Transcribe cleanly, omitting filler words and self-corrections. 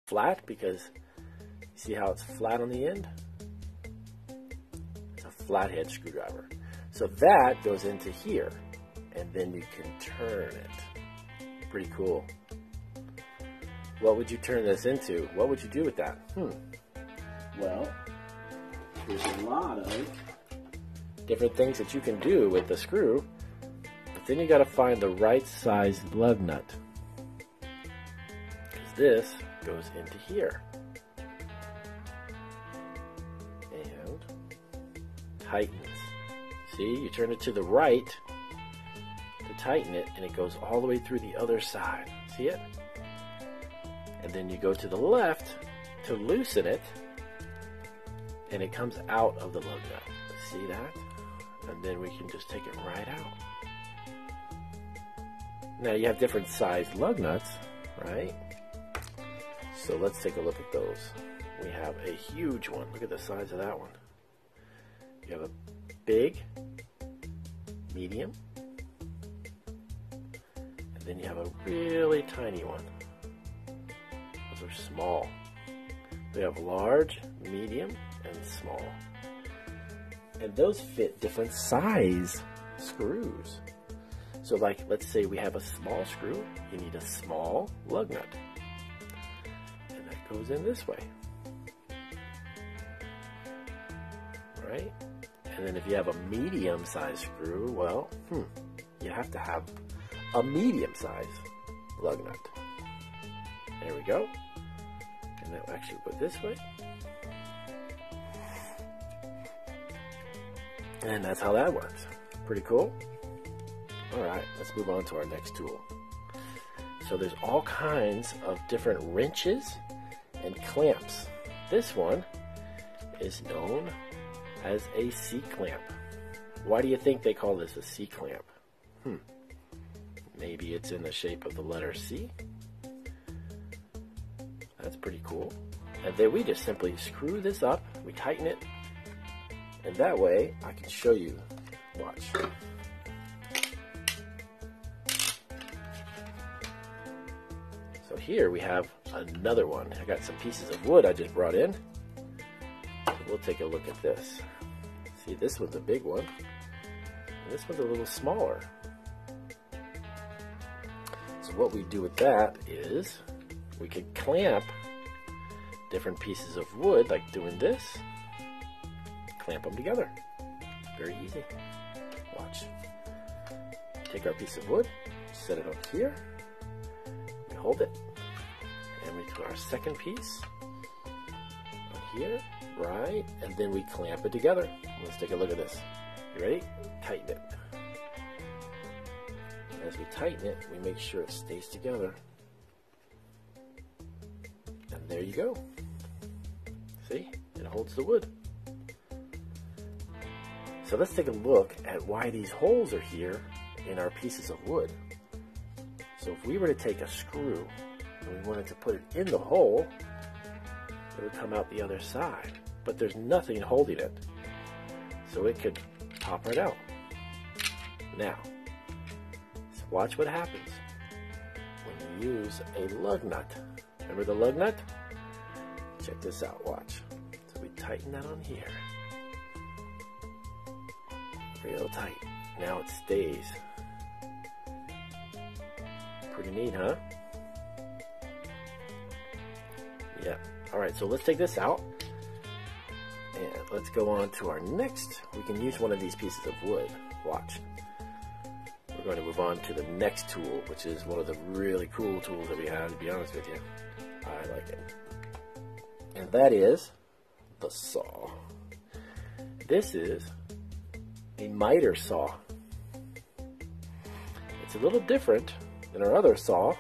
flat because you see how it's flat on the end? It's a flathead screwdriver. So that goes into here, and then you can turn it. Pretty cool. What would you turn this into? What would you do with that? Well, there's a lot of different things that you can do with the screw, but then you got to find the right size lug nut, because this goes into here and tightens. See, you turn it to the right to tighten it, and it goes all the way through the other side. See it? And then you go to the left to loosen it, and it comes out of the lug nut. See that? And then we can just take it right out. Now you have different sized lug nuts, right? So let's take a look at those. We have a huge one. Look at the size of that one. You have a big, medium, and then you have a really tiny one. Those are small. We have large, medium, and small. And those fit different size screws. So like, let's say we have a small screw, you need a small lug nut. And that goes in this way. Right? And then if you have a medium size screw, well, you have to have a medium size lug nut. There we go. And that will actually go this way. And that's how that works. Pretty cool. All right, let's move on to our next tool. So there's all kinds of different wrenches and clamps. This one is known as a C-clamp. Why do you think they call this a C-clamp? Maybe it's in the shape of the letter C. That's pretty cool. And then we just simply screw this up, we tighten it, and that way I can show you. Watch. So here we have another one. I got some pieces of wood I just brought in. So we'll take a look at this. See, this one's a big one, and this one's a little smaller. So what we do with that is we could clamp different pieces of wood, like doing this. Clamp them together. Very easy. Watch. Take our piece of wood, set it up here, we hold it, and we do our second piece on here, right, and then we clamp it together. Let's take a look at this. You ready? Tighten it. As we tighten it, we make sure it stays together. And there you go. See? It holds the wood. So let's take a look at why these holes are here in our pieces of wood. So if we were to take a screw and we wanted to put it in the hole, it would come out the other side. But there's nothing holding it. So it could pop right out. Now, watch what happens when you use a lug nut. Remember the lug nut? Check this out, watch. So we tighten that on here. Real tight. Now it stays. Pretty neat, huh? Yeah. Alright, so let's take this out. And let's go on to our next. We can use one of these pieces of wood. Watch. We're going to move on to the next tool, which is one of the really cool tools that we have, to be honest with you. I like it. And that is the saw. This is a miter saw. It's a little different than our other saw